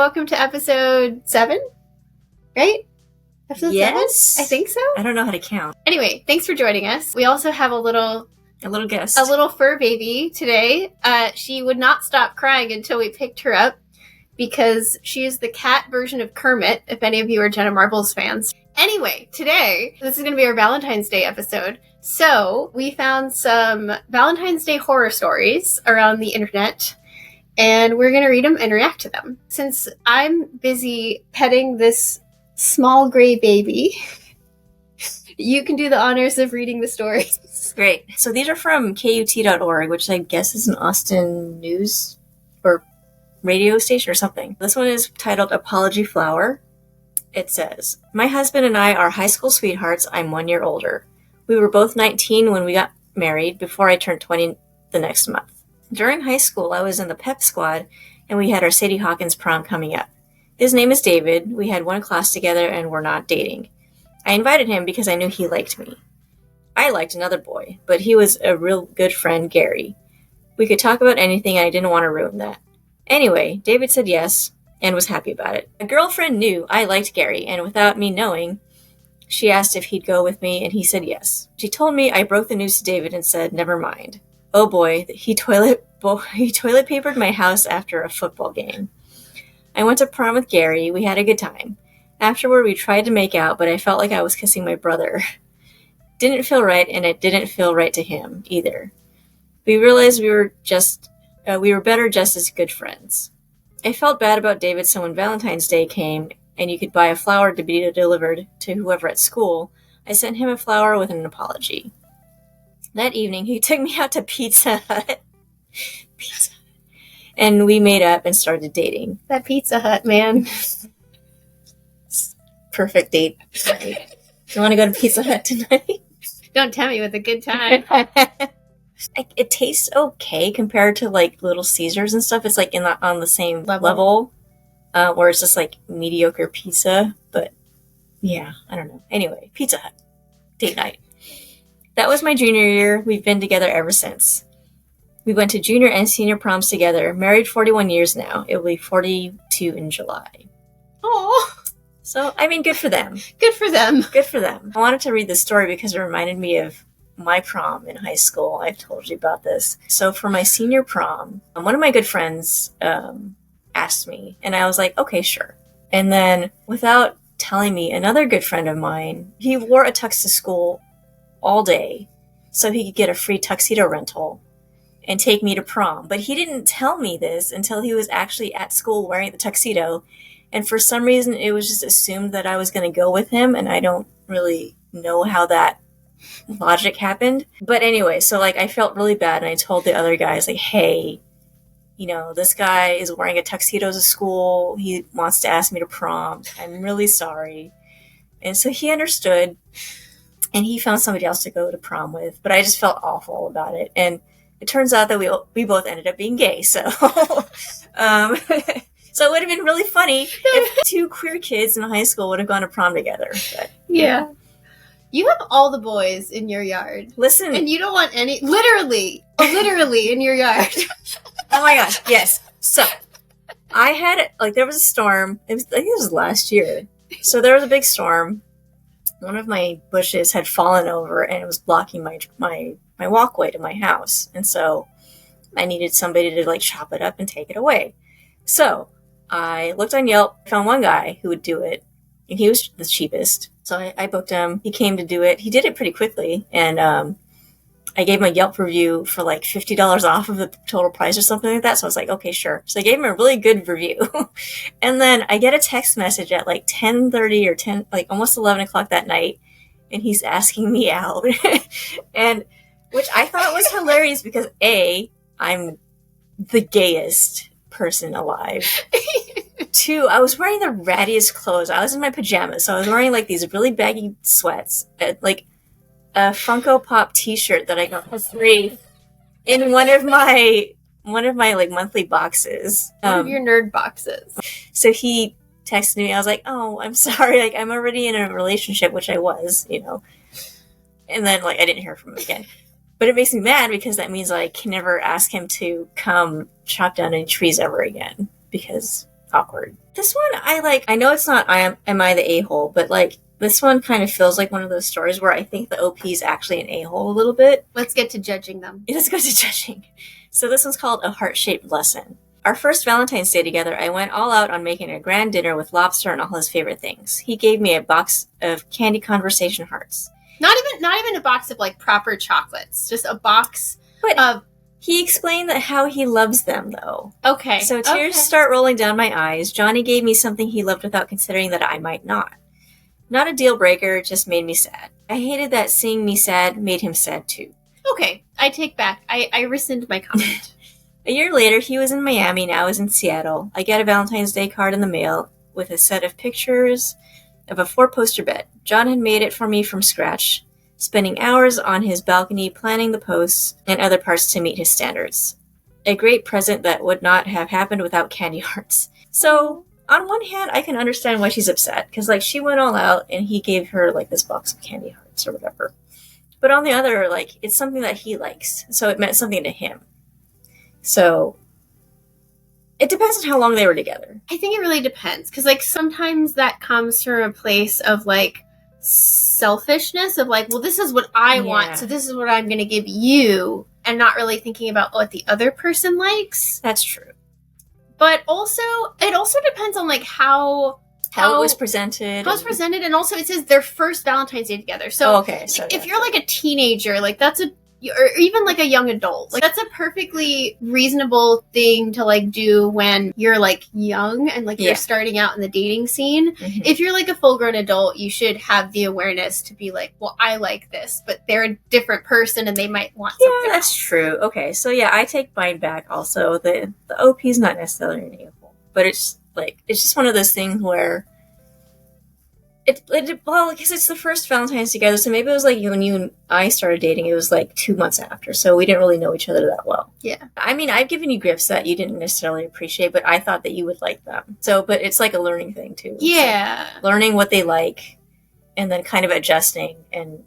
welcome to episode 7, right? Episode 7? I think so. I don't know how to count. Anyway, thanks for joining us. We also have a little guest. A little fur baby today. She would not stop crying until we picked her up because she is the cat version of Kermit, if any of you are Jenna Marbles fans. Anyway, today, this is going to be our Valentine's Day episode. So, we found some Valentine's Day horror stories around the internet, and we're going to read them and react to them. Since I'm busy petting this small gray baby, you can do the honors of reading the stories. Great. So these are from KUT.org, which I guess is an Austin news or radio station or something. This one is titled Apology Flower. It says, "My husband and I are high school sweethearts. I'm 1 year older. We were both 19 when we got married before I turned 20 the next month. During high school, I was in the pep squad and we had our Sadie Hawkins prom coming up. His name is David. We had one class together and we're not dating. I invited him because I knew he liked me. I liked another boy, but he was a real good friend, Gary. We could talk about anything and I didn't want to ruin that. Anyway, David said yes and was happy about it. A girlfriend knew I liked Gary, and without me knowing, she asked if he'd go with me and he said yes. She told me I broke the news to David and said, never mind. Oh boy, he toilet papered my house after a football game. I went to prom with Gary. We had a good time. Afterward, we tried to make out, but I felt like I was kissing my brother. Didn't feel right, and it didn't feel right to him either. We realized we were better just as good friends. I felt bad about David, so when Valentine's Day came and you could buy a flower to be delivered to whoever at school, I sent him a flower with an apology. That evening, he took me out to Pizza Hut. And we made up and started dating. That Pizza Hut, man. Perfect date. Right. You want to go to Pizza Hut tonight? Don't tempt me with a good time. It tastes okay compared to like Little Caesars and stuff. It's like on the same level where it's just like mediocre pizza. But yeah, I don't know. Anyway, Pizza Hut. Date night. That was my junior year. We've been together ever since. We went to junior and senior proms together. Married 41 years now. It will be 42 in July. Oh. So, I mean, good for them. Good for them. Good for them. I wanted to read this story because it reminded me of my prom in high school. I've told you about this. So for my senior prom, one of my good friends asked me, and I was like, okay, sure. And then without telling me, another good friend of mine, he wore a tux to school all day so he could get a free tuxedo rental and take me to prom. But he didn't tell me this until he was actually at school wearing the tuxedo. And for some reason, it was just assumed that I was going to go with him, and I don't really know how that logic happened. But anyway, so like I felt really bad, and I told the other guys, like, hey, you know, this guy is wearing a tuxedo to school. He wants to ask me to prom. I'm really sorry. And so he understood, and he found somebody else to go to prom with. But I just felt awful about it. And it turns out that we both ended up being gay. So so it would have been really funny if two queer kids in high school would have gone to prom together. But, yeah. You have all the boys in your yard. Listen. And you don't want any... Literally in your yard. Oh my gosh, yes. So, I had... there was a storm. I think it was last year. So there was a big storm. One of my bushes had fallen over and it was blocking my walkway to my house. And so I needed somebody to chop it up and take it away. So I looked on Yelp, found one guy who would do it, and he was the cheapest. So I booked him. He came to do it. He did it pretty quickly, and I gave him a Yelp review for $50 off of the total price or something like that. So I was like, okay, sure. So I gave him a really good review. And then I get a text message at 10:30 or almost 11 o'clock that night, and he's asking me out. And which I thought was hilarious because A, I'm the gayest person alive. 2, I was wearing the rattiest clothes. I was in my pajamas, so I was wearing these really baggy sweats, a Funko Pop T-shirt that I got for free in one of my monthly boxes. One of your nerd boxes. So he texted me. I was like, "Oh, I'm sorry. I'm already in a relationship," which I was, And then I didn't hear from him again. But it makes me mad because that means I can never ask him to come chop down any trees ever again because awkward. This one I like. I know it's not am I the a-hole, but like this one kind of feels like one of those stories where I think the OP is actually an a-hole a little bit. Let's get to judging them. Let's go to judging. So this one's called A Heart-Shaped Lesson. Our first Valentine's Day together, I went all out on making a grand dinner with lobster and all his favorite things. He gave me a box of candy conversation hearts. Not even a box of like proper chocolates, just a box of. He explained that how he loves them, though. Okay. So tears start rolling down my eyes. Johnny gave me something he loved without considering that I might not. Not a deal breaker, just made me sad. I hated that seeing me sad made him sad too. Okay, I take back. I rescind my comment. A year later, he was in Miami, now is in Seattle. I get a Valentine's Day card in the mail with a set of pictures of a 4-poster bed. John had made it for me from scratch, spending hours on his balcony planning the posts and other parts to meet his standards. A great present that would not have happened without candy hearts. So, on one hand, I can understand why she's upset, because like she went all out and he gave her like this box of candy hearts or whatever. But on the other, like, it's something that he likes, so it meant something to him. So, it depends on how long they were together. I think it really depends, because like sometimes that comes from a place of like selfishness of like, well, this is what I want, so this is what I'm going to give you, and not really thinking about what the other person likes. That's true. But also, it also depends on like how it was presented. How it's presented, and also it says their first Valentine's Day together. So, okay. So if you're like a teenager, like that's or even like a young adult, like that's a perfectly reasonable thing to like do when you're like young and like you're starting out in the dating scene. Mm-hmm. If you're like a full-grown adult, you should have the awareness to be like, well, I like this, but they're a different person and they might want something. Yeah, that's true. Okay, so yeah, I take mine back. Also, the OP is not necessarily an a-hole, but it's just one of those things where well, because it's the first Valentine's together, so maybe it was like when you and I started dating, it was like 2 months after, so we didn't really know each other that well. Yeah. I mean, I've given you gifts that you didn't necessarily appreciate, but I thought that you would like them. So, but it's like a learning thing too. Yeah. Like learning what they like, and then kind of adjusting and,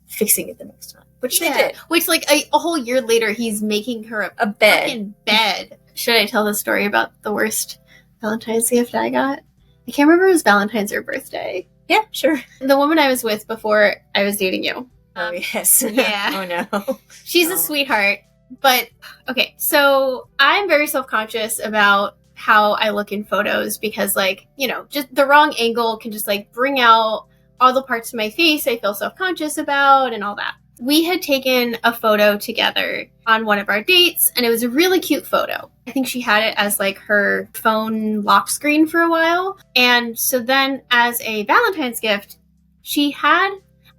fixing it the next time. Which they did. Which, like, a whole year later, he's making her a bed. Fucking bed. Should I tell the story about the worst Valentine's gift I got? I can't remember if it was Valentine's or birthday. Yeah, sure. The woman I was with before I was dating you. Oh, yes. Yeah. Oh, no. She's a sweetheart. But, okay, so I'm very self-conscious about how I look in photos because, like, just the wrong angle can just, like, bring out all the parts of my face I feel self-conscious about and all that. We had taken a photo together on one of our dates, and it was a really cute photo. I think she had it as like her phone lock screen for a while. And so then as a Valentine's gift, she had,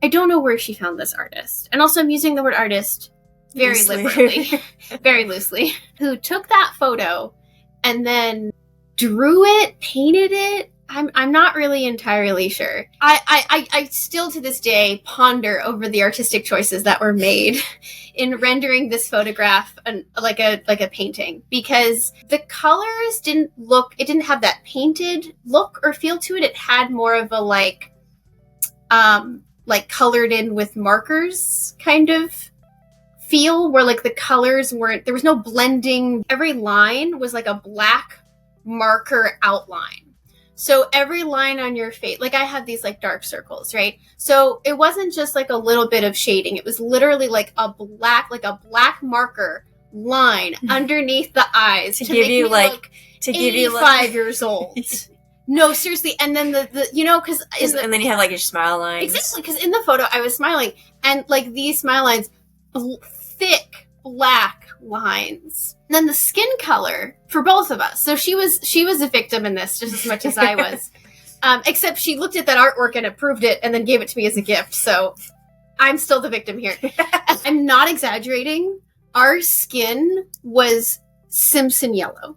I don't know where she found this artist. And also I'm using the word artist very liberally, very loosely, who took that photo and then drew it, painted it. I'm not really entirely sure. I still to this day ponder over the artistic choices that were made in rendering this photograph like a painting, because the colors didn't have that painted look or feel to it. It had more of a like colored in with markers kind of feel, where like the colors there was no blending. Every line was like a black marker outline. So every line on your face, like I have these like dark circles, right? So it wasn't just like a little bit of shading. It was literally like a black marker line underneath the eyes to give you like 85 years old. No, seriously. And then the and then you have like your smile lines. Exactly, because in the photo I was smiling, and like these smile lines, thick black lines. And then the skin color for both of us. So she was a victim in this just as much as I was. Except she looked at that artwork and approved it and then gave it to me as a gift. So I'm still the victim here. I'm not exaggerating. Our skin was Simpson yellow.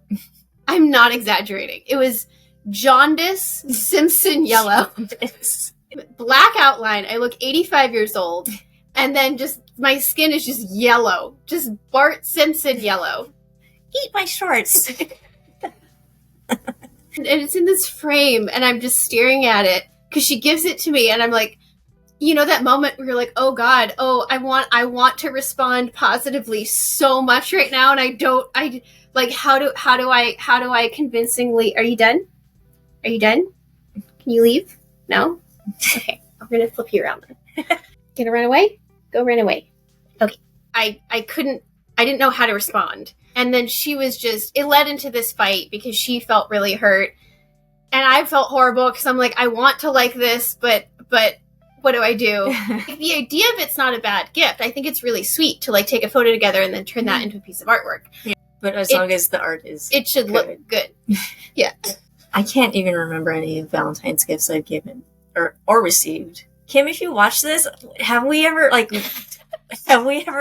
I'm not exaggerating. It was jaundice Simpson yellow. Black outline. I look 85 years old. And then just my skin is just yellow. Just Bart Simpson yellow. Eat my shorts. And it's in this frame, and I'm just staring at it because she gives it to me, and I'm like, you know, that moment where you're like, oh God, I want to respond positively so much right now, and how do I convincingly, are you done? Are you done? Can you leave? No? Okay. I'm gonna flip you around then. Gonna run away? Go run away. Okay. I didn't know how to respond. And then it led into this fight because she felt really hurt. And I felt horrible because I'm like, I want to like this, but what do I do? Like, the idea of it's not a bad gift. I think it's really sweet to like take a photo together and then turn that into a piece of artwork. Yeah. But as long as the art is it should look good. Yeah. I can't even remember any Valentine's gifts I've given or received. Kim, if you watch this, have we ever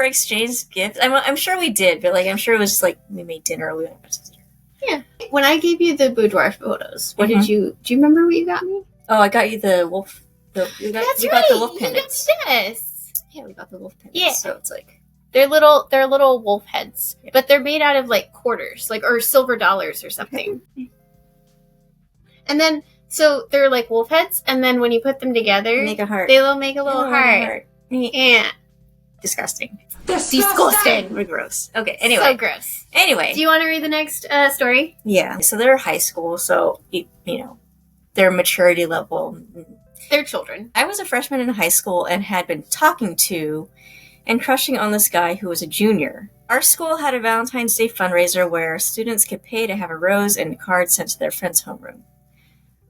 exchanged gifts? I'm sure we did, but like I'm sure it was just like we made dinner or we went to dinner. Yeah. When I gave you the boudoir photos, do you remember what you got me? Oh, I got you the wolf. Got the wolf pendants. Yes. Yeah, we got the wolf pendants. Yeah. So it's like they're little wolf heads, but they're made out of like quarters, like or silver dollars or something. And then so they're like wolf heads, and then when you put them together, make a heart. They'll make a little heart. Yeah. Disgusting. Disgusting. We're gross. Okay. Anyway. So gross. Anyway. Do you want to read the next story? Yeah. So they're high school, so you know their maturity level. They're children. I was a freshman in high school and had been talking to and crushing on this guy who was a junior. Our school had a Valentine's Day fundraiser where students could pay to have a rose and a card sent to their friend's homeroom.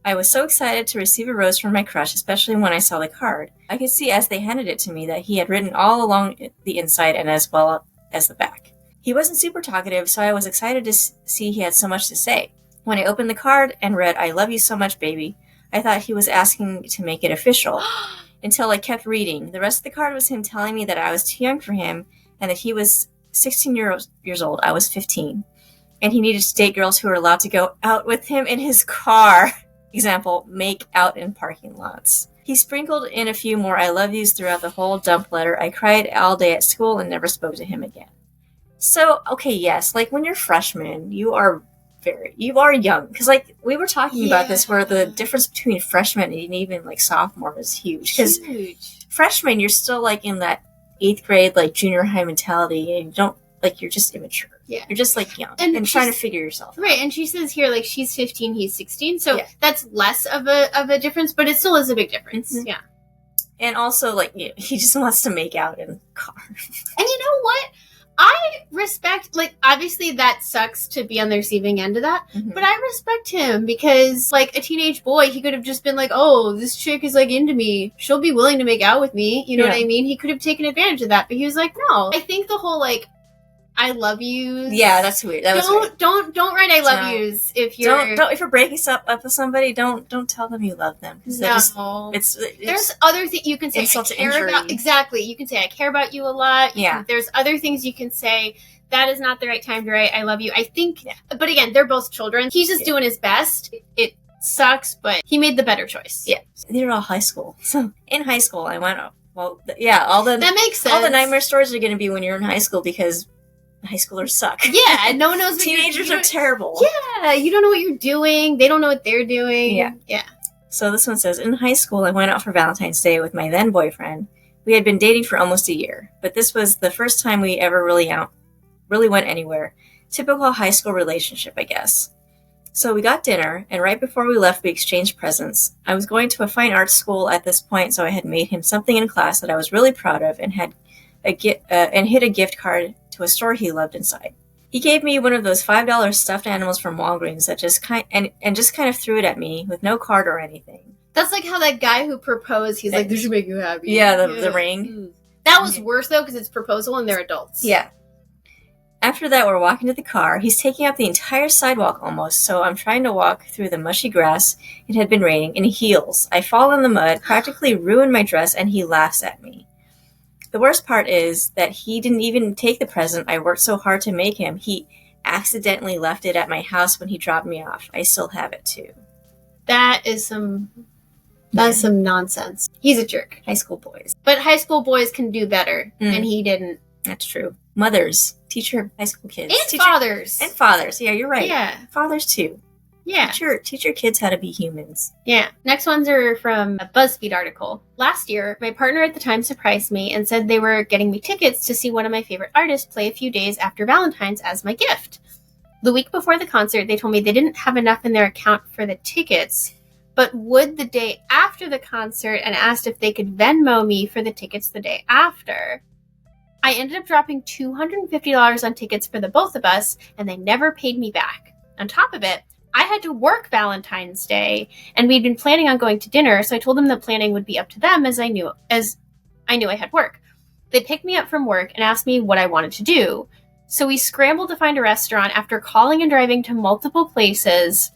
I was so excited to receive a rose from my crush, especially when I saw the card. I could see as they handed it to me that he had written all along the inside and as well as the back. He wasn't super talkative, so I was excited to see he had so much to say. When I opened the card and read, "I love you so much, baby," I thought he was asking to make it official. Until I kept reading. The rest of the card was him telling me that I was too young for him and that he was 16 years old. I was 15. And he needed to date girls who were allowed to go out with him in his car. Example, make out in parking lots. He sprinkled in a few more I love yous throughout the whole dump letter. I cried all day at school and never spoke to him again. So, okay, yes, like when you're freshmen, you are young. Because like we were talking about this where the difference between freshmen and even like sophomore is huge. Because freshmen, you're still like in that 8th grade, like junior high mentality and you don't, like you're just immature. Yeah. You're just like young and trying to figure yourself out. Right, and she says here like she's 15, he's 16, so that's less of a difference, but it still is a big difference. Mm-hmm. Yeah. And also like he just wants to make out in the car. And you know what? I respect, like, obviously that sucks to be on the receiving end of that, but I respect him because, like, a teenage boy, he could have just been like, oh, this chick is, like, into me. She'll be willing to make out with me. You know what I mean? He could have taken advantage of that, but he was like, no. I think the whole, like, I love yous. Yeah, that's weird. Don't write I love yous if you're... Don't if you're breaking up with somebody, don't tell them you love them. No. There's other things you can say. Insult to injury. Exactly. You can say, I care about you a lot. There's other things you can say. That is not the right time to write I love you. I think, but again, they're both children. He's just doing his best. It sucks, but he made the better choice. Yeah. They're all high school. So in high school, I went, that makes sense. All the nightmare stories are going to be when you're in high school because high schoolers suck. Yeah, no one knows. Teenagers are terrible. Yeah, you don't know what you're doing. They don't know what they're doing. Yeah. So this one says, in high school, I went out for Valentine's Day with my then boyfriend. We had been dating for almost a year, but this was the first time we ever really went anywhere. Typical high school relationship, I guess. So we got dinner, and right before we left, we exchanged presents. I was going to a fine arts school at this point, so I had made him something in class that I was really proud of, and hid a gift card to a store he loved inside. He gave me one of those $5 stuffed animals from Walgreens that just kind of threw it at me with no card or anything. That's like how that guy who proposed, he's like, this should make you happy. Yeah, the ring. That was worse though, because it's proposal and they're adults. Yeah. After that, we're walking to the car. He's taking up the entire sidewalk almost, so I'm trying to walk through the mushy grass. It had been raining, in heels. I fall in the mud, practically ruin my dress, and he laughs at me. The worst part is that he didn't even take the present I worked so hard to make him. He accidentally left it at my house when he dropped me off. I still have it too. That's some nonsense. He's a jerk. High school boys. But high school boys can do better, and he didn't. That's true. Mothers teach your high school kids. And fathers. And fathers. Yeah, you're right. Yeah. Fathers too. Yeah. Teach your kids how to be humans. Yeah. Next ones are from a BuzzFeed article. Last year, my partner at the time surprised me and said they were getting me tickets to see one of my favorite artists play a few days after Valentine's as my gift. The week before the concert, they told me they didn't have enough in their account for the tickets, but would the day after the concert, and asked if they could Venmo me for the tickets the day after. I ended up dropping $250 on tickets for the both of us, and they never paid me back. On top of it, I had to work Valentine's Day, and we'd been planning on going to dinner, so I told them the planning would be up to them as I knew I had work. They picked me up from work and asked me what I wanted to do. So we scrambled to find a restaurant after calling and driving to multiple places.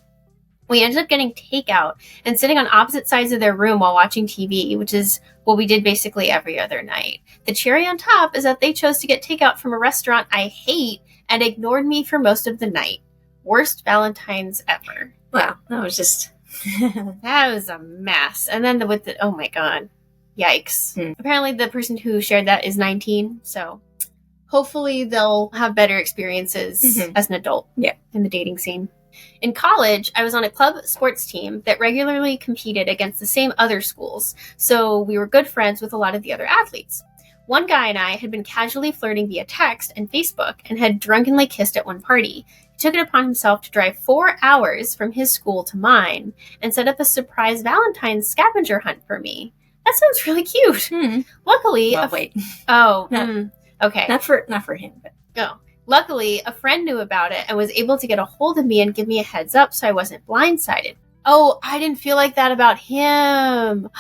We ended up getting takeout and sitting on opposite sides of their room while watching TV, which is what we did basically every other night. The cherry on top is that they chose to get takeout from a restaurant I hate and ignored me for most of the night. Worst Valentine's ever. Wow, that was just... That was a mess. And then oh my god. Yikes. Apparently the person who shared that is 19, so hopefully they'll have better experiences as an adult in the dating scene. In college, I was on a club sports team that regularly competed against the same other schools, so we were good friends with a lot of the other athletes. One guy and I had been casually flirting via text and Facebook and had drunkenly kissed at one party. He took it upon himself to drive 4 hours from his school to mine and set up a surprise Valentine's scavenger hunt for me. That sounds really cute. Luckily... Well, wait. Oh, okay. Not for him, but... Oh. Luckily, a friend knew about it and was able to get a hold of me and give me a heads up so I wasn't blindsided. Oh, I didn't feel like that about him.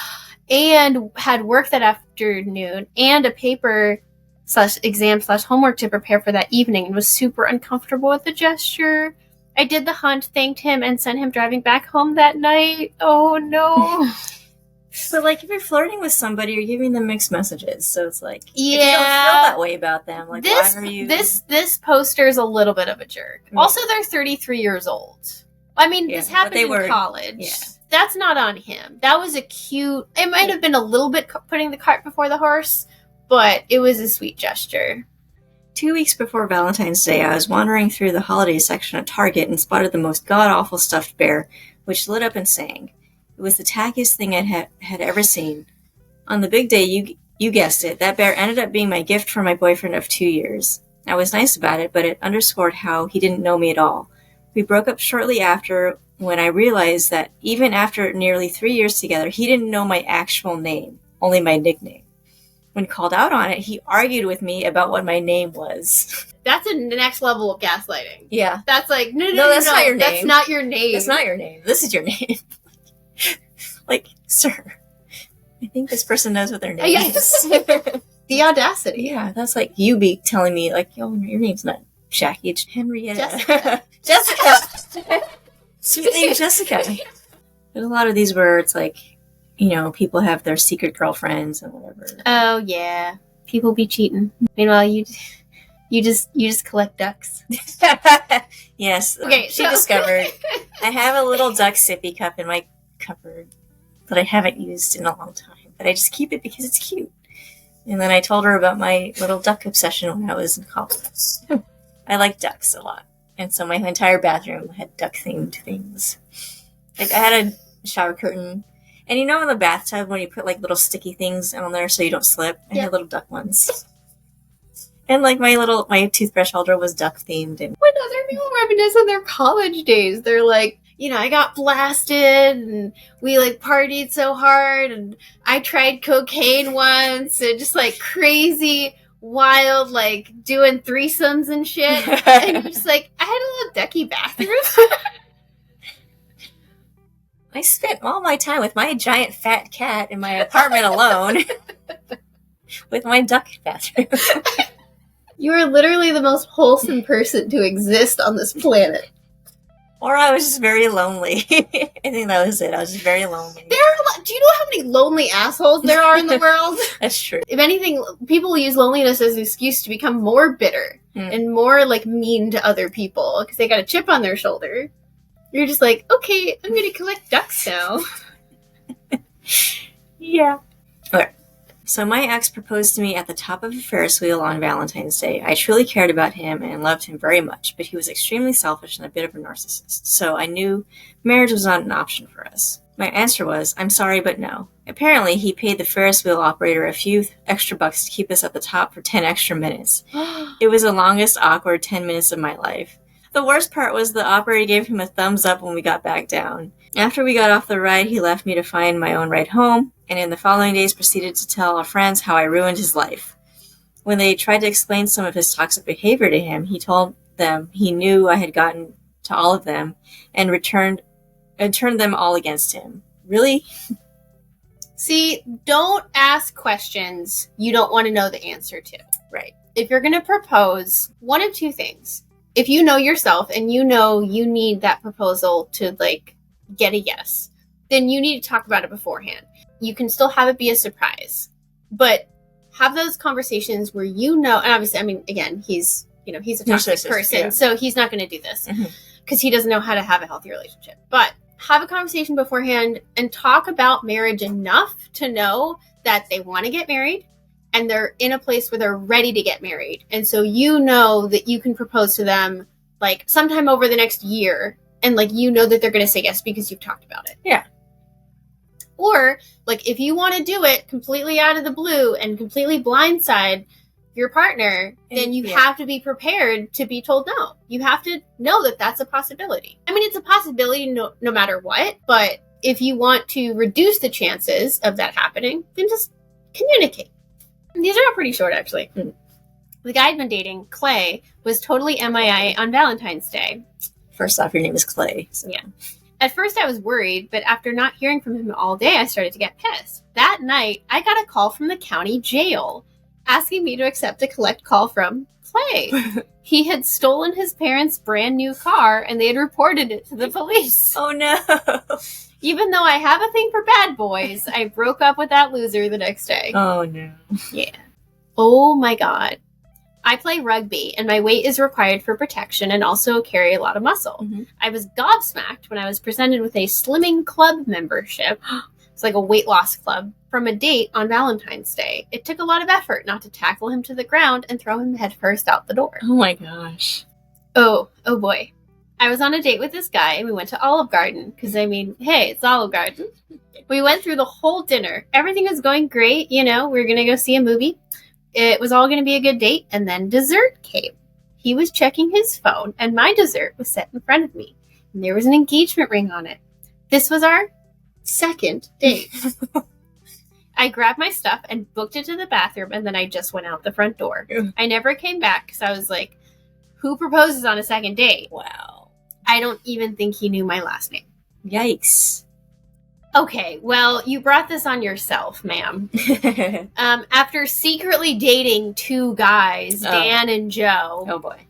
And had work that afternoon and a paper/exam/homework to prepare for that evening and was super uncomfortable with the gesture. I did the hunt, thanked him, and sent him driving back home that night. Oh, no. But, like, if you're flirting with somebody, you're giving them mixed messages. So it's like, if you don't Yeah. feel that way about them, like, why are you... This poster is a little bit of a jerk. Yeah. Also, they're 33 years old. I mean, Yeah, this happened but they in were- college. yeah. That's not on him. That was a cute... It might have been a little bit putting the cart before the horse, but it was a sweet gesture. 2 weeks before Valentine's Day, I was wandering through the holiday section at Target and spotted the most god-awful stuffed bear, which lit up and sang. It was the tackiest thing I had ever seen. On the big day, you guessed it, that bear ended up being my gift for my boyfriend of 2 years. I was nice about it, but it underscored how he didn't know me at all. We broke up shortly after when I realized that even after nearly 3 years together, he didn't know my actual name, only my nickname. When called out on it, he argued with me about what my name was. That's the next level of gaslighting. Yeah. That's like, no, that's not your That's name. not your name. That's not your name. This is your name. Like, sir, I think this person knows what their name is. The audacity. Yeah, that's like you be telling me, like, yo, your name's not Jackie, it's Henrietta. Jessica. Sweet name Jessica. There's a lot of these where it's like, you know, people have their secret girlfriends and whatever. Oh, yeah. People be cheating. Meanwhile, you just collect ducks. Yes. Okay, she so- discovered I have a little duck sippy cup in my cupboard that I haven't used in a long time, but I just keep it because it's cute. And then I told her about my little duck obsession when I was in college. I like ducks a lot. And so my entire bathroom had duck-themed things. Like, I had a shower curtain. And you know in the bathtub when you put, like, little sticky things on there so you don't slip? I had little duck ones. And, like, my toothbrush holder was duck-themed. And When other people reminisce on their college days, they're like, you know, I got blasted and we like partied so hard and I tried cocaine once and just like crazy, wild, like doing threesomes and shit. And you're just like, I had a little ducky bathroom. I spent all my time with my giant fat cat in my apartment alone with my duck bathroom. You are literally the most wholesome person to exist on this planet. Or I was just very lonely. I think that was it. I was just very lonely. Do you know how many lonely assholes there are in the world? That's true. If anything, people use loneliness as an excuse to become more bitter and more like mean to other people because they got a chip on their shoulder. You're just like, okay, I'm going to collect ducks now. Yeah. Okay. So my ex proposed to me at the top of a Ferris wheel on Valentine's Day. I truly cared about him and loved him very much, but he was extremely selfish and a bit of a narcissist, so I knew marriage was not an option for us. My answer was, I'm sorry, but no. Apparently, he paid the Ferris wheel operator a few extra bucks to keep us at the top for 10 extra minutes. It was the longest awkward 10 minutes of my life. The worst part was the operator gave him a thumbs up when we got back down. After we got off the ride, he left me to find my own ride home, and in the following days proceeded to tell our friends how I ruined his life. When they tried to explain some of his toxic behavior to him, he told them he knew I had gotten to all of them and turned them all against him. Really? See, don't ask questions you don't want to know the answer to. Right. If you're going to propose, one of two things. If you know yourself and you know you need that proposal to, like, get a yes, then you need to talk about it beforehand. You can still have it be a surprise, but have those conversations where you know, and obviously, I mean, again, he's a toxic person, yeah. So he's not going to do this because he doesn't know how to have a healthy relationship. But have a conversation beforehand and talk about marriage enough to know that they want to get married and they're in a place where they're ready to get married. And so you know that you can propose to them like sometime over the next year, and like you know that they're going to say yes because you've talked about it. Yeah. Or like if you want to do it completely out of the blue and completely blindside your partner, then you have to be prepared to be told no. You have to know that that's a possibility. I mean, it's a possibility no matter what, but if you want to reduce the chances of that happening, then just communicate. And these are all pretty short, actually. The guy I'd been dating, Clay, was totally MIA on Valentine's Day. First off, your name is Clay. So. Yeah. At first, I was worried, but after not hearing from him all day, I started to get pissed. That night, I got a call from the county jail asking me to accept a collect call from Clay. He had stolen his parents' brand new car, and they had reported it to the police. Oh, no. Even though I have a thing for bad boys, I broke up with that loser the next day. Oh, no. Yeah. Oh, my God. I play rugby, and my weight is required for protection and also carry a lot of muscle. I was gobsmacked when I was presented with a slimming club membership. It's like a weight loss club from a date on Valentine's Day. It took a lot of effort not to tackle him to the ground and throw him headfirst out the door. Oh, my gosh. Oh boy. I was on a date with this guy, and we went to Olive Garden, because, I mean, hey, it's Olive Garden. We went through the whole dinner. Everything was going great, we were going to go see a movie. It was all going to be a good date, and then dessert came. He was checking his phone, and my dessert was set in front of me, and there was an engagement ring on it. This was our second date. I grabbed my stuff and booked it to the bathroom, and then I just went out the front door. I never came back, because I was like, who proposes on a second date? Wow. I don't even think he knew my last name. Yikes. Okay, well, you brought this on yourself, ma'am. After secretly dating two guys, Dan and Joe. Oh, boy.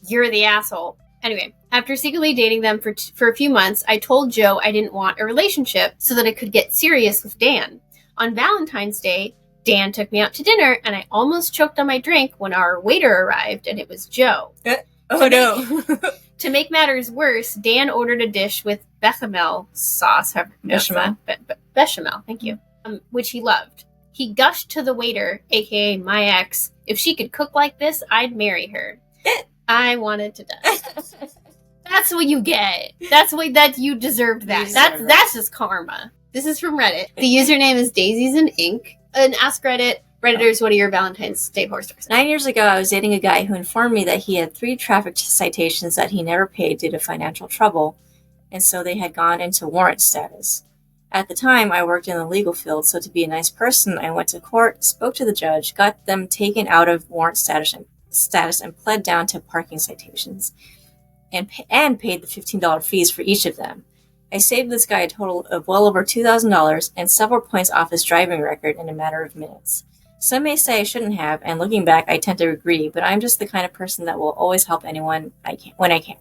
You're the asshole. Anyway, after secretly dating them for a few months, I told Joe I didn't want a relationship so that I could get serious with Dan. On Valentine's Day, Dan took me out to dinner, and I almost choked on my drink when our waiter arrived, and it was Joe. Oh, no. To make matters worse, Dan ordered a dish with bechamel sauce. Bechamel. Bechamel, thank you. Which he loved. He gushed to the waiter, a.k.a. my ex, if she could cook like this, I'd marry her. I wanted to die. That's what you get. That you deserved that. That's just karma. This is from Reddit. The username is Daisies and Ink. And ask Redditors, what are your Valentine's Day horror stories? 9 years ago, I was dating a guy who informed me that he had 3 traffic citations that he never paid due to financial trouble, and so they had gone into warrant status. At the time, I worked in the legal field, so to be a nice person, I went to court, spoke to the judge, got them taken out of warrant status and pled down to parking citations, and paid the $15 fees for each of them. I saved this guy a total of well over $2,000 and several points off his driving record in a matter of minutes. Some may say I shouldn't have, and looking back, I tend to agree, but I'm just the kind of person that will always help anyone when I can.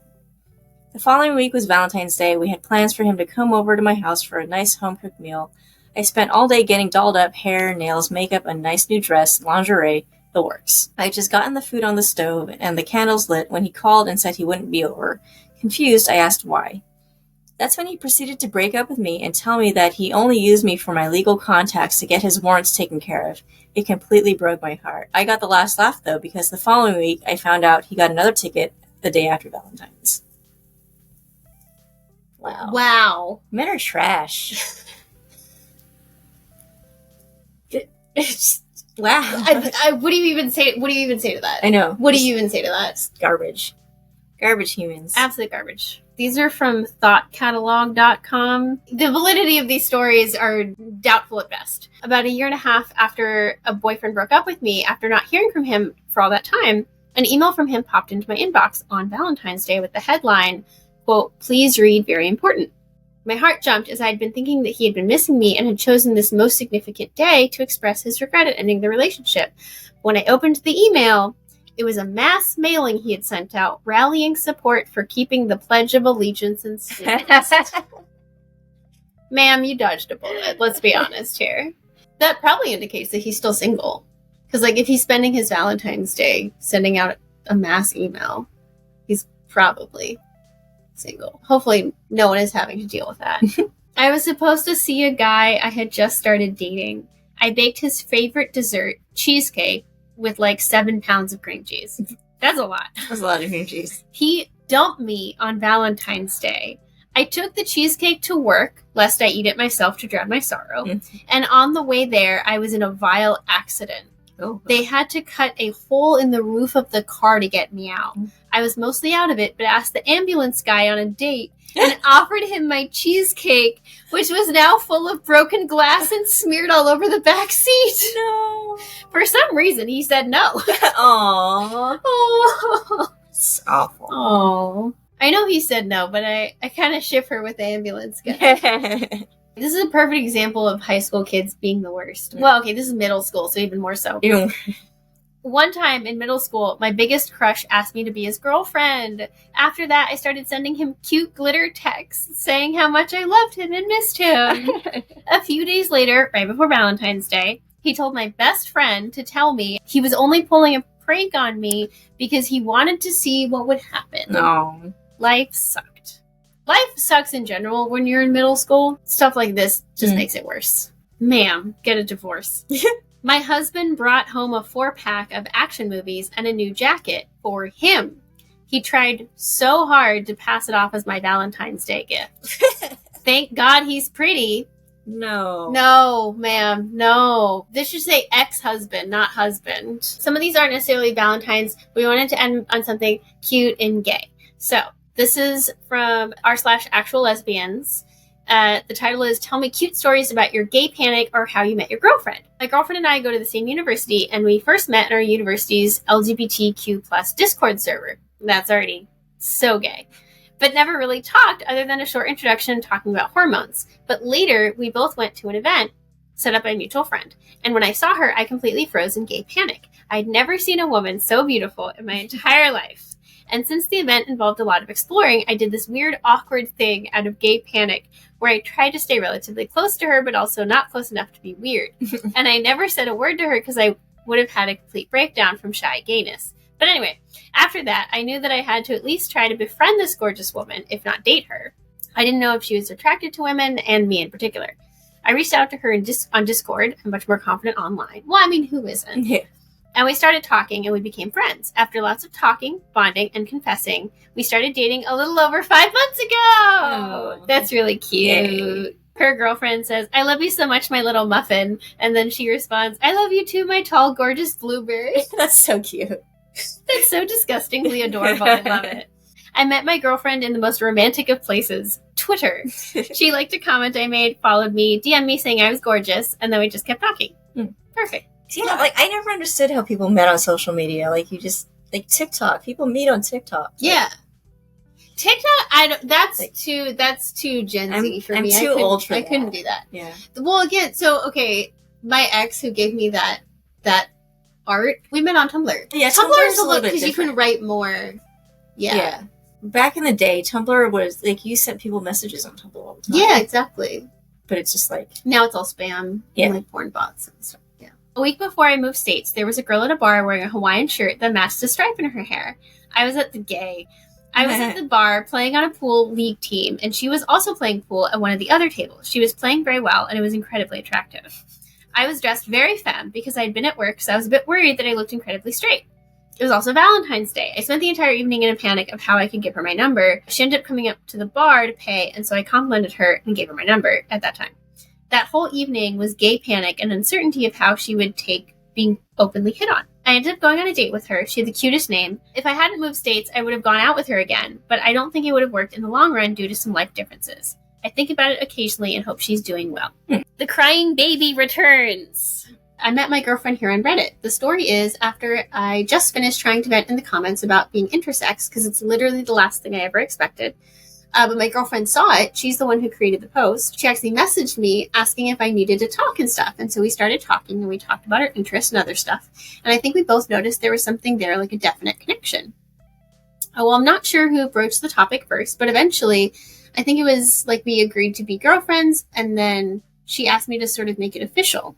The following week was Valentine's Day. We had plans for him to come over to my house for a nice home-cooked meal. I spent all day getting dolled up, hair, nails, makeup, a nice new dress, lingerie, the works. I had just gotten the food on the stove and the candles lit when he called and said he wouldn't be over. Confused, I asked why. That's when he proceeded to break up with me and tell me that he only used me for my legal contacts to get his warrants taken care of. It completely broke my heart. I got the last laugh, though, because the following week I found out he got another ticket the day after Valentine's. Wow. Wow. Men are trash. Wow. What do you even say? What do you even say to that? I know. What do you even say to that? It's garbage. Garbage humans. Absolute garbage. These are from thoughtcatalog.com. The validity of these stories are doubtful at best. About a year and a half after a boyfriend broke up with me, after not hearing from him for all that time, an email from him popped into my inbox on Valentine's Day with the headline, quote, "Please read, very important." My heart jumped as I had been thinking that he had been missing me and had chosen this most significant day to express his regret at ending the relationship. When I opened the email, it was a mass mailing he had sent out, rallying support for keeping the Pledge of Allegiance and Ma'am, you dodged a bullet. Let's be honest here. That probably indicates that he's still single. Because, like, if he's spending his Valentine's Day sending out a mass email, he's probably single. Hopefully no one is having to deal with that. I was supposed to see a guy I had just started dating. I baked his favorite dessert, cheesecake, with like 7 pounds of cream cheese. That's a lot. That's a lot of cream cheese. He dumped me on Valentine's Day. I took the cheesecake to work, lest I eat it myself to drown my sorrow. And on the way there, I was in a vile accident. Oh. They had to cut a hole in the roof of the car to get me out. I was mostly out of it, but asked the ambulance guy on a date and offered him my cheesecake, which was now full of broken glass and smeared all over the back seat. No. For some reason, he said no. Aww. Oh. It's awful. Oh. I know he said no, but I kind of ship her with the ambulance guy. This is a perfect example of high school kids being the worst. Well, okay, this is middle school, so even more so. Ew. One time in middle school, my biggest crush asked me to be his girlfriend. After that, I started sending him cute glitter texts saying how much I loved him and missed him. A few days later, right before Valentine's Day, he told my best friend to tell me he was only pulling a prank on me because he wanted to see what would happen. No. Life sucked. Life sucks in general when you're in middle school. Stuff like this just makes it worse. Ma'am, get a divorce. My husband brought home a 4-pack of action movies and a new jacket for him. He tried so hard to pass it off as my Valentine's Day gift. Thank God he's pretty. No. No, ma'am, no. This should say ex-husband, not husband. Some of these aren't necessarily Valentine's. We wanted to end on something cute and gay. So, this is from r/actual lesbians. The title is Tell Me Cute Stories About Your Gay Panic or How You Met Your Girlfriend. My girlfriend and I go to the same university, and we first met in our university's LGBTQ plus Discord server. That's already so gay. But never really talked other than a short introduction talking about hormones. But later, we both went to an event set up by a mutual friend. And when I saw her, I completely froze in gay panic. I'd never seen a woman so beautiful in my entire life. And since the event involved a lot of exploring, I did this weird, awkward thing out of gay panic where I tried to stay relatively close to her, but also not close enough to be weird. And I never said a word to her because I would have had a complete breakdown from shy gayness. But anyway, after that, I knew that I had to at least try to befriend this gorgeous woman, if not date her. I didn't know if she was attracted to women, and me in particular. I reached out to her on Discord. I'm much more confident online. Well, I mean, who isn't? Yeah. And we started talking, and we became friends. After lots of talking, bonding, and confessing, we started dating a little over 5 months ago. Oh. That's really cute. Yay. Her girlfriend says, "I love you so much, my little muffin." And then she responds, "I love you too, my tall, gorgeous blueberry." That's so cute. That's so disgustingly adorable. I love it. I met my girlfriend in the most romantic of places, Twitter. She liked a comment I made, followed me, DM'd me saying I was gorgeous, and then we just kept talking. Perfect. Yeah, like, I never understood how people met on social media. Like, you just, like, TikTok. People meet on TikTok. Yeah. TikTok, that's too Gen Z for me. I'm too old for that. I couldn't do that. Yeah. Well, again, so, okay, my ex who gave me that art, we met on Tumblr. Yeah, Tumblr is a little, bit because you can write more. Yeah. Back in the day, Tumblr was, like, you sent people messages on Tumblr all the time. Yeah, exactly. But it's just like... Now it's all spam. Yeah. And, like, porn bots and stuff. Yeah. A week before I moved states, there was a girl at a bar wearing a Hawaiian shirt that matched a stripe in her hair. I was at the gay. I was at the bar playing on a pool league team, and she was also playing pool at one of the other tables. She was playing very well, and it was incredibly attractive. I was dressed very femme because I had been at work, so I was a bit worried that I looked incredibly straight. It was also Valentine's Day. I spent the entire evening in a panic of how I could give her my number. She ended up coming up to the bar to pay, and so I complimented her and gave her my number at that time. That whole evening was gay panic and uncertainty of how she would take being openly hit on. I ended up going on a date with her. She had the cutest name. If I hadn't moved states, I would have gone out with her again, but I don't think it would have worked in the long run due to some life differences. I think about it occasionally and hope she's doing well. The crying baby returns. I met my girlfriend here on Reddit. The story is after I just finished trying to vent in the comments about being intersex, because it's literally the last thing I ever expected. But my girlfriend saw it. She's the one who created the post. She actually messaged me asking if I needed to talk and stuff. And so we started talking and we talked about our interests and other stuff. And I think we both noticed there was something there, like a definite connection. Well, I'm not sure who broached the topic first, but eventually I think it was like we agreed to be girlfriends. And then she asked me to sort of make it official.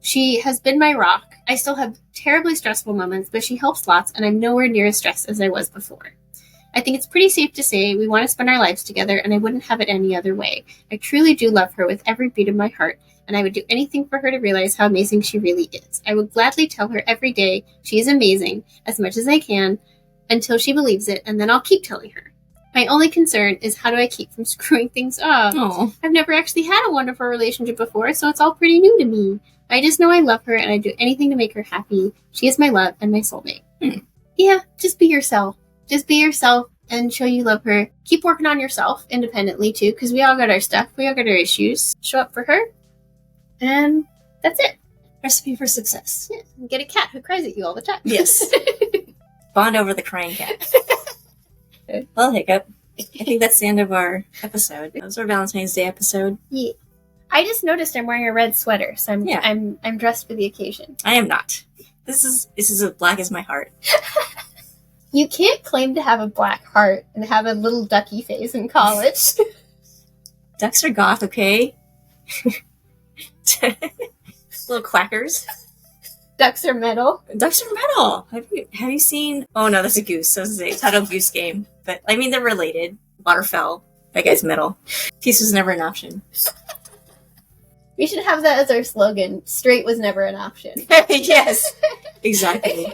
She has been my rock. I still have terribly stressful moments, but she helps lots, and I'm nowhere near as stressed as I was before. I think it's pretty safe to say we want to spend our lives together, and I wouldn't have it any other way. I truly do love her with every beat of my heart, and I would do anything for her to realize how amazing she really is. I would gladly tell her every day she is amazing, as much as I can, until she believes it, and then I'll keep telling her. My only concern is how do I keep from screwing things up? Aww. I've never actually had a wonderful relationship before, so it's all pretty new to me. I just know I love her, and I'd do anything to make her happy. She is my love and my soulmate. Yeah, just be yourself. Just be yourself and show you love her. Keep working on yourself independently, too, because we all got our stuff. We all got our issues. Show up for her, and that's it. Recipe for success. Yeah, and get a cat who cries at you all the time. Yes. Bond over the crying cat. Well, Hiccup, I think that's the end of our episode. That was our Valentine's Day episode. Yeah. I just noticed I'm wearing a red sweater, so I'm dressed for the occasion. I am not. This is as black as my heart. You can't claim to have a black heart and have a little ducky face in college. Ducks are goth, okay? Little quackers. Ducks are metal. Ducks are metal. Have you seen? Oh no, that's a goose. So it's a title goose game, but I mean they're related. Waterfowl. That guy's metal. Peace was never an option. We should have that as our slogan. Straight was never an option. Yes, exactly.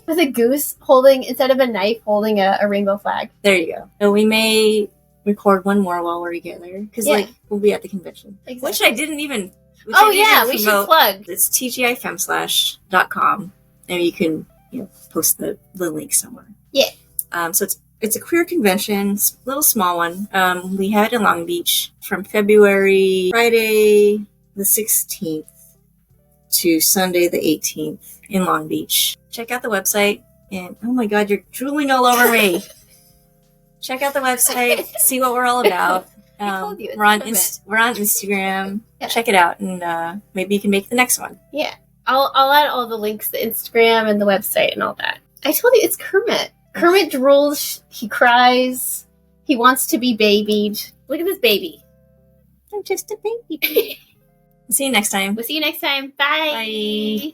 With a goose holding, instead of a knife, holding a rainbow flag. There you go. So we may record one more while we're together, because we'll be at the convention. Exactly. Which I didn't even. We should plug. It's tgifemslash.com, and you can post the link somewhere. Yeah. So it's a queer convention, it's a little small one. We have it in Long Beach from Friday the 16th to Sunday the 18th in Long Beach. Check out the website, and oh my god, you're drooling all over me. Check out the website, see what we're all about. I told you, we're on Instagram. Yeah. Check it out, and maybe you can make the next one. Yeah, I'll add all the links, the Instagram and the website and all that. I told you, it's Kermit. Kermit drools, he cries, he wants to be babied. Look at this baby. I'm just a baby. See you next time. We'll see you next time. Bye. Bye.